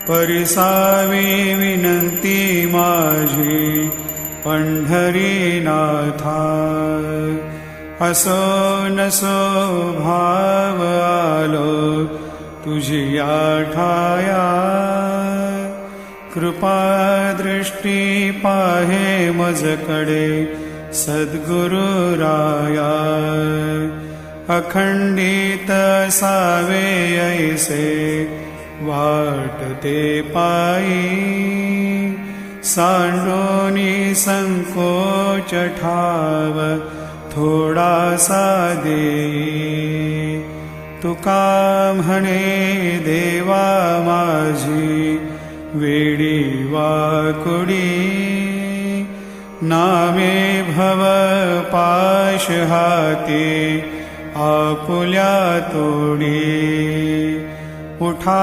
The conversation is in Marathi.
परिसावी विनंती माझी पंढरीनाथा। असो नसो भाव आलो तुझी ठाया, कृपा दृष्टी पाहे मजकडे सद्गुरु राया। अखंडित सावे ऐसे वाटते पायी, सांडोनी संकोच ठाव थोडासा देई। तुका म्हणे देवा माझी वेडी वाकुडी, नामे भव पाश हाती आपुल्या तोडी। उठा